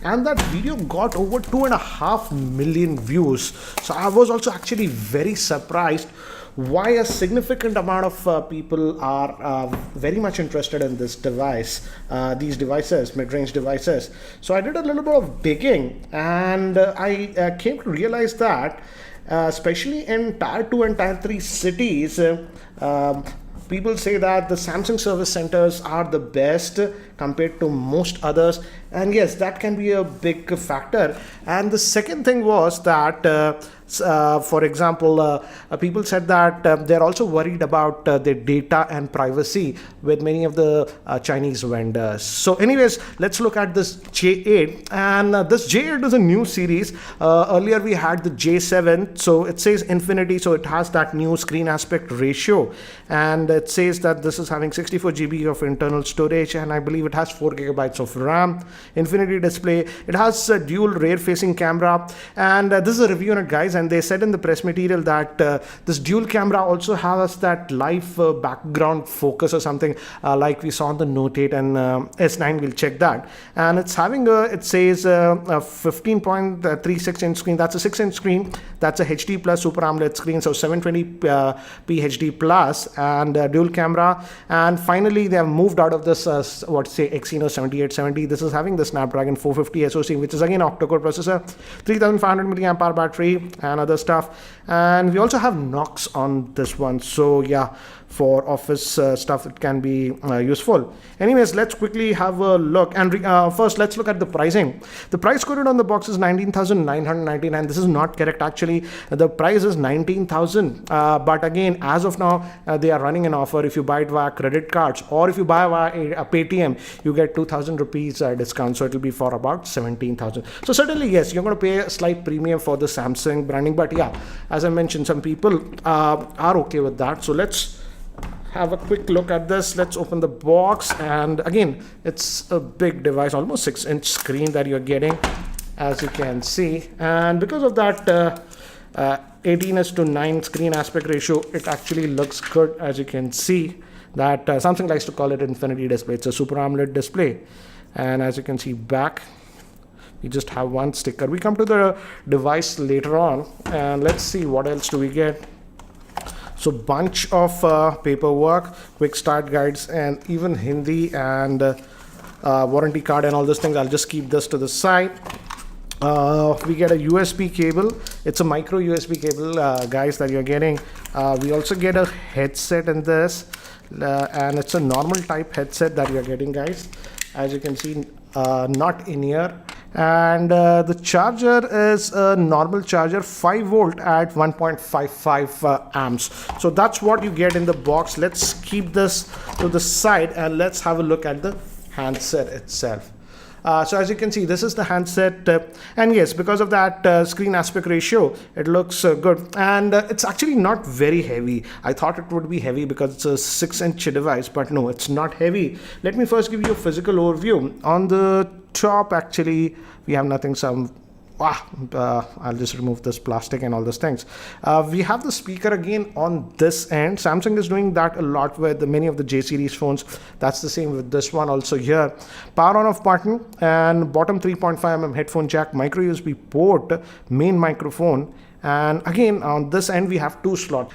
and that video got over 2.5 million views. So I was also actually very surprised why a significant amount of people are very much interested in this device, these devices, mid-range devices. So I did a little bit of digging, and I came to realize that especially in tier 2 and tier 3 cities, people say that the Samsung service centers are the best compared to most others, and yes, that can be a big factor. And the second thing was that for example, people said that they're also worried about their data and privacy with many of the Chinese vendors. So anyways, let's look at this J8, and this J8 is a new series. Earlier we had the J7, so it says infinity, so it has that new screen aspect ratio, and it says that this is having 64 GB of internal storage, and I believe it has 4 GB of RAM, infinity display. It has a dual rear facing camera, and this is a review on it, guys. And they said in the press material that this dual camera also has that live background focus or something like we saw on the Note 8 and S9. We'll check that. And it's having it says a 15.36 inch screen. That's a 6-inch screen. That's a HD plus Super AMOLED screen, so 720p HD plus, and dual camera. And finally, they have moved out of this Exynos 7870. This is having the Snapdragon 450 SoC, which is again octa-core processor, 3500 mAh battery, and other stuff. And we also have Knox on this one, so yeah, for office stuff it can be useful. Anyways, let's quickly have a look, and first let's look at the pricing. The price quoted on the box is 19,999. This is not correct, actually. The price is 19,000, but again, as of now, they are running an offer. If you buy it via credit cards, or if you buy via a Paytm, you get 2,000 rupees discount, so it will be for about 17,000. So certainly, yes, you're going to pay a slight premium for the Samsung branding, but yeah, as I mentioned, some people are okay with that. So let's have a quick look at this. Let's open the box, and again, it's a big device, almost 6-inch screen that you're getting, as you can see. And because of that 18:9 screen aspect ratio, it actually looks good. As you can see, that Samsung likes to call it infinity display. It's a Super AMOLED display, and as you can see back, we just have one sticker. We come to the device later on, and let's see what else do we get. So bunch of paperwork, quick start guides, and even Hindi and warranty card and all those things. I'll just keep this to the side. We get a USB cable. It's a micro USB cable, guys, that you're getting. We also get a headset in this, and it's a normal type headset that you're getting, guys. As you can see, not in ear. And the charger is a normal charger, 5 volt at 1.55 amps. So that's what you get in the box. Let's keep this to the side, and let's have a look at the handset itself. So as you can see, this is the handset, and yes, because of that screen aspect ratio, it looks good, and it's actually not very heavy. I thought it would be heavy because it's a 6-inch device, but no, it's not heavy. Let me first give you a physical overview. On the top, actually, we have nothing. I'll just remove this plastic and all those things. We have the speaker again on this end. Samsung is doing that a lot with many of the J series phones. That's the same with this one also here. Power on off button, and bottom 3.5mm headphone jack, micro USB port, main microphone. And again, on this end we have 2 slots.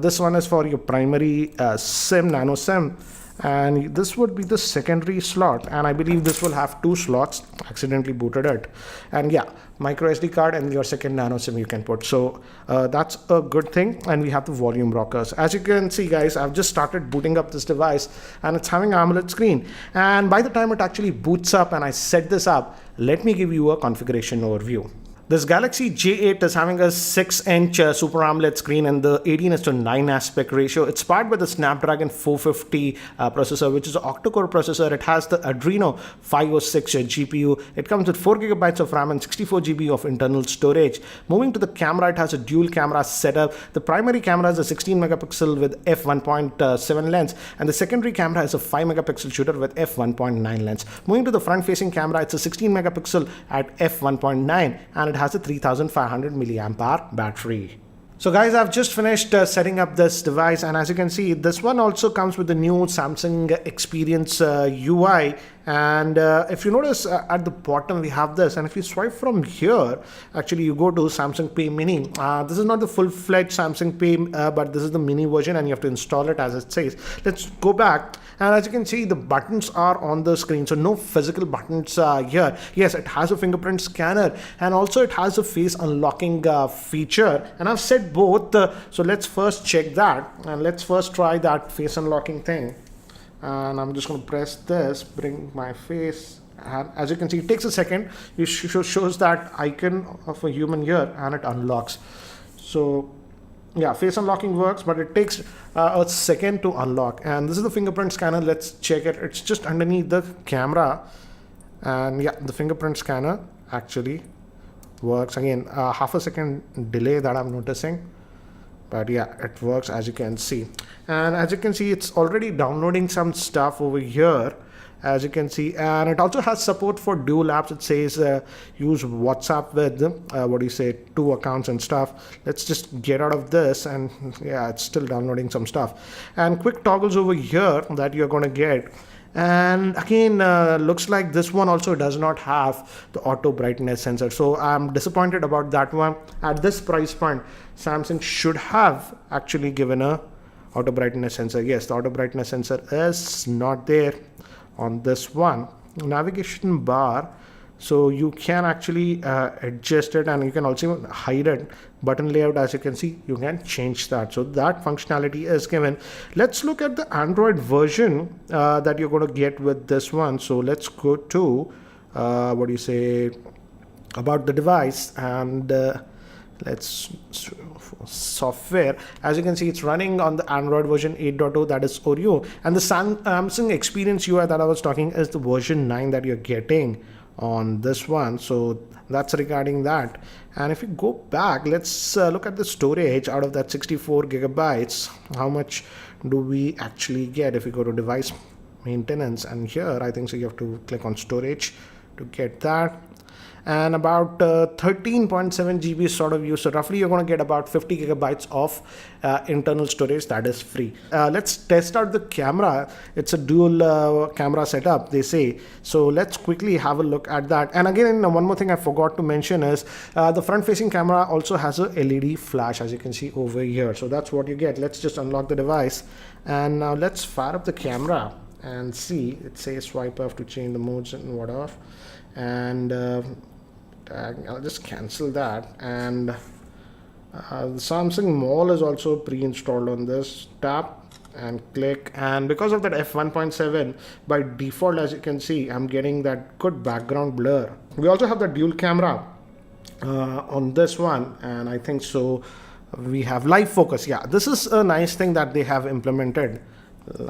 This one is for your primary SIM, nano SIM, and this would be the secondary slot, and I believe this will have 2 slots. Accidentally booted it. And yeah, micro SD card and your second nano SIM you can put. So that's a good thing. And we have the volume rockers. As you can see, guys, I've just started booting up this device, and it's having AMOLED screen, and by the time it actually boots up and I set this up, let me give you a configuration overview. This Galaxy J8 is having a 6-inch Super AMOLED screen and the 18:9 aspect ratio. It's powered by the Snapdragon 450 processor, which is an octa-core processor. It has the Adreno 506 GPU. It comes with 4 GB of RAM and 64 GB of internal storage. Moving to the camera, it has a dual camera setup. The primary camera is a 16 megapixel with f1.7 lens, and the secondary camera is a 5 megapixel shooter with f1.9 lens. Moving to the front-facing camera, it's a 16 megapixel at f1.9, and it has a 3500 mAh battery. So guys, I've just finished setting up this device, and as you can see, this one also comes with the new Samsung Experience UI, And if you notice at the bottom we have this, and if you swipe from here, actually you go to Samsung Pay Mini. This is not the full-fledged Samsung Pay, but this is the mini version, and you have to install it as it says. Let's go back, and as you can see, the buttons are on the screen, so no physical buttons here. Yes, it has a fingerprint scanner, and also it has a face unlocking feature, and I've set both. So let's first check that, and let's first try that face unlocking thing. And I'm just going to press this, bring my face, and as you can see, it takes a second. It shows that icon of a human here, and it unlocks. So yeah, face unlocking works, but it takes a second to unlock. And this is the fingerprint scanner. Let's check it. It's just underneath the camera, and yeah, the fingerprint scanner actually works. Again, half a second delay that I'm noticing, but yeah, it works as you can see. And as you can see, it's already downloading some stuff over here, as you can see, and it also has support for dual apps. It says use WhatsApp with 2 accounts and stuff. Let's just get out of this, and yeah, it's still downloading some stuff. And quick toggles over here that you're going to get. And again, looks like this one also does not have the auto brightness sensor, so I'm disappointed about that one. At this price point, Samsung should have actually given a auto brightness sensor. Yes, the auto brightness sensor is not there on this one. Navigation bar, so you can actually adjust it, and you can also hide it. Button layout, as you can see, you can change that, so that functionality is given. Let's look at the Android version that you're going to get with this one. So let's go to about the device, and let's software. As you can see, it's running on the Android version 8.0, that is Oreo, and the Samsung Experience UI that I was talking is the version 9 that you're getting on this one. So that's regarding that. And if you go back, let's look at the storage. Out of that 64 gigabytes, how much do we actually get if we go to device maintenance? And here I think so you have to click on storage to get that, and about 13.7 GB sort of use. So roughly you're going to get about 50 gigabytes of internal storage that is free. Let's test out the camera. It's a dual camera setup, they say. So let's quickly have a look at that. And again, one more thing I forgot to mention is the front facing camera also has a LED flash, as you can see over here. So that's what you get. Let's just unlock the device, and now let's fire up the camera and see. It says swipe up to change the modes and what off, and I'll just cancel that. And the Samsung Mall is also pre-installed on this. Tap and click, and because of that f1.7 by default, as you can see, I'm getting that good background blur. We also have the dual camera on this one, and I think so we have live focus. Yeah, this is a nice thing that they have implemented.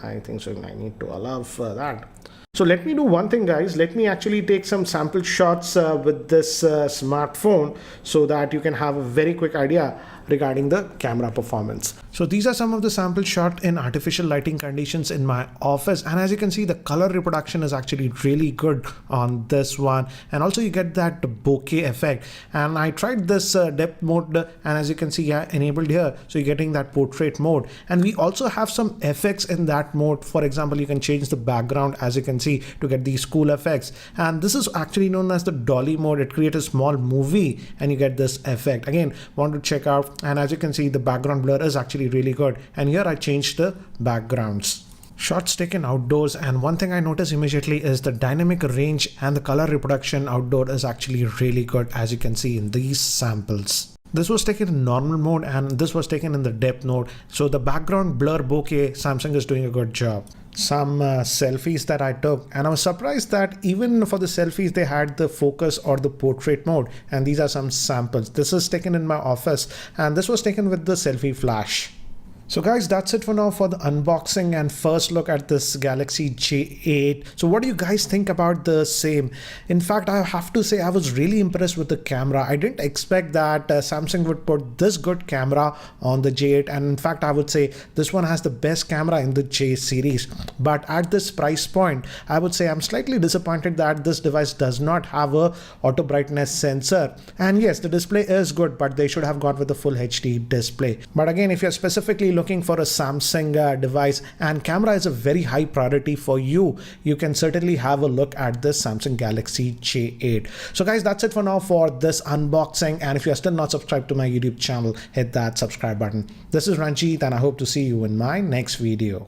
I think so I need to allow for that. So let me do one thing, guys. Let me actually take some sample shots with this smartphone, so that you can have a very quick idea regarding the camera performance. So these are some of the sample shot in artificial lighting conditions in my office, and as you can see, the color reproduction is actually really good on this one, and also you get that bokeh effect. And I tried this depth mode, and as you can see, yeah, enabled here, so you're getting that portrait mode. And we also have some effects in that mode. For example, you can change the background, as you can see, to get these cool effects. And this is actually known as the dolly mode. It creates a small movie and you get this effect. Again, want to check out, and as you can see, the background blur is actually really good. And here I changed the backgrounds. Shots taken outdoors, and one thing I notice immediately is the dynamic range and the color reproduction outdoor is actually really good, as you can see in these samples. This was taken in normal mode and this was taken in the depth mode. So the background blur bokeh, Samsung is doing a good job. Some selfies that I took, and I was surprised that even for the selfies they had the focus or the portrait mode, and these are some samples. This is taken in my office, and this was taken with the selfie flash. So guys, that's it for now for the unboxing and first look at this Galaxy J8. So what do you guys think about the same? In fact, I have to say I was really impressed with the camera. I didn't expect that Samsung would put this good camera on the J8, and in fact I would say this one has the best camera in the J series. But at this price point, I would say I'm slightly disappointed that this device does not have a auto brightness sensor. And yes, the display is good, but they should have gone with the full HD display. But again, if you're specifically looking for a Samsung device and camera is a very high priority for you, you can certainly have a look at this Samsung Galaxy J8. So guys, that's it for now for this unboxing, and if you're still not subscribed to my YouTube channel, hit that subscribe button. This is Ranjit and I hope to see you in my next video.